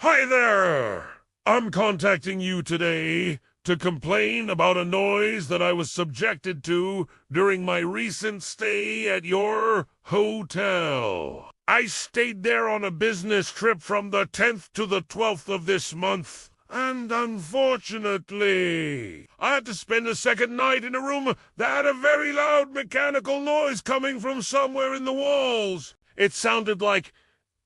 Hi there! I'm contacting you today to complain about a noise that I was subjected to during my recent stay at your hotel. I stayed there on a business trip from the 10th to the 12th of this month, and unfortunately, I had to spend a second night in a room that had a very loud mechanical noise coming from somewhere in the walls. It sounded like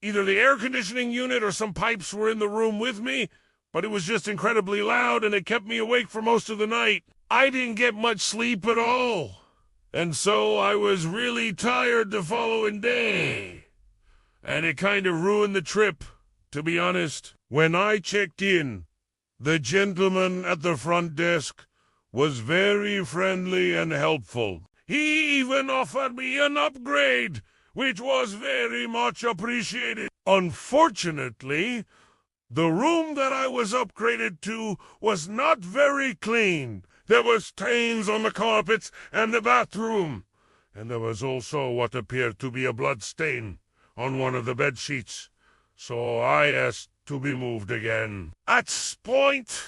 either the air conditioning unit or some pipes were in the room with me, but it was just incredibly loud and it kept me awake for most of the night. I didn't get much sleep at all, and so I was really tired the following day. And it kind of ruined the trip, to be honest. When I checked in, the gentleman at the front desk was very friendly and helpful. He even offered me an upgrade, which was very much appreciated. Unfortunately, the room that I was upgraded to was not very clean. There were stains on the carpets and the bathroom, and there was also what appeared to be a blood stain on one of the bed sheets. So I asked to be moved again. At this point,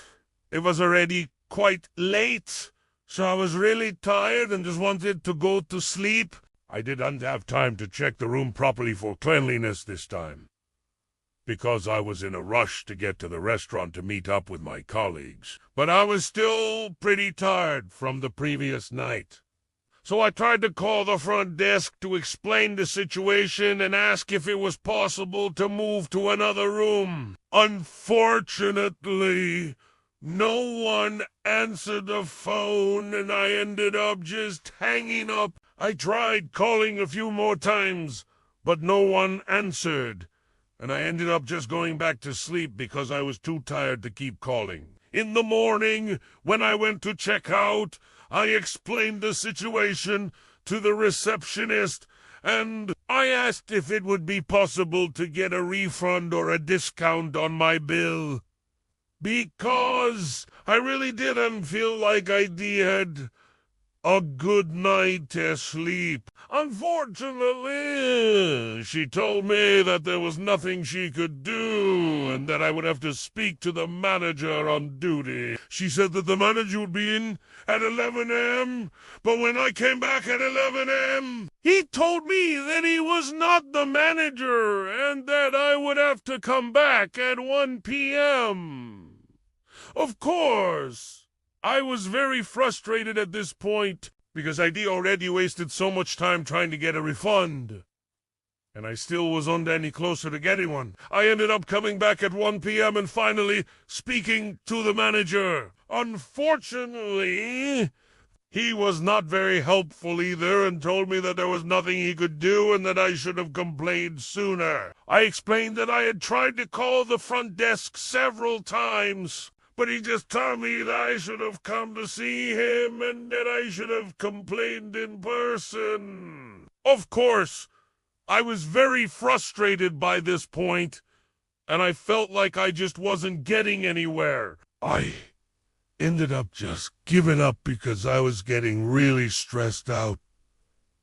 it was already quite late, so I was really tired and just wanted to go to sleep. I didn't have time to check the room properly for cleanliness this time, because I was in a rush to get to the restaurant to meet up with my colleagues. But I was still pretty tired from the previous night. So I tried to call the front desk to explain the situation and ask if it was possible to move to another room. Unfortunately, no one answered the phone, and I ended up just hanging up. I tried calling a few more times, but no one answered, and I ended up just going back to sleep because I was too tired to keep calling. In the morning, when I went to check out, I explained the situation to the receptionist, and I asked if it would be possible to get a refund or a discount on my bill, because I really didn't feel like I had a good night's sleep. Unfortunately, she told me that there was nothing she could do and that I would have to speak to the manager on duty. She said that the manager would be in at 11 a.m., but when I came back at 11 a.m., he told me that he was not the manager and that I would have to come back at 1 p.m. Of course, I was very frustrated at this point because I'd already wasted so much time trying to get a refund, and I still wasn't any closer to getting one. I ended up coming back at 1 p.m. and finally speaking to the manager. Unfortunately, he was not very helpful either and told me that there was nothing he could do and that I should have complained sooner. I explained that I had tried to call the front desk several times, but he just told me that I should have come to see him and that I should have complained in person. Of course, I was very frustrated by this point, and I felt like I just wasn't getting anywhere. I ended up just giving up because I was getting really stressed out,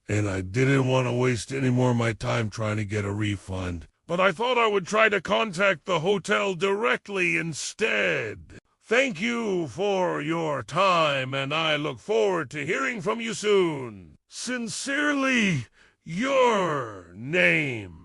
and I didn't want to waste any more of my time trying to get a refund. But I thought I would try to contact the hotel directly instead. Thank you for your time, and I look forward to hearing from you soon. Sincerely, your name.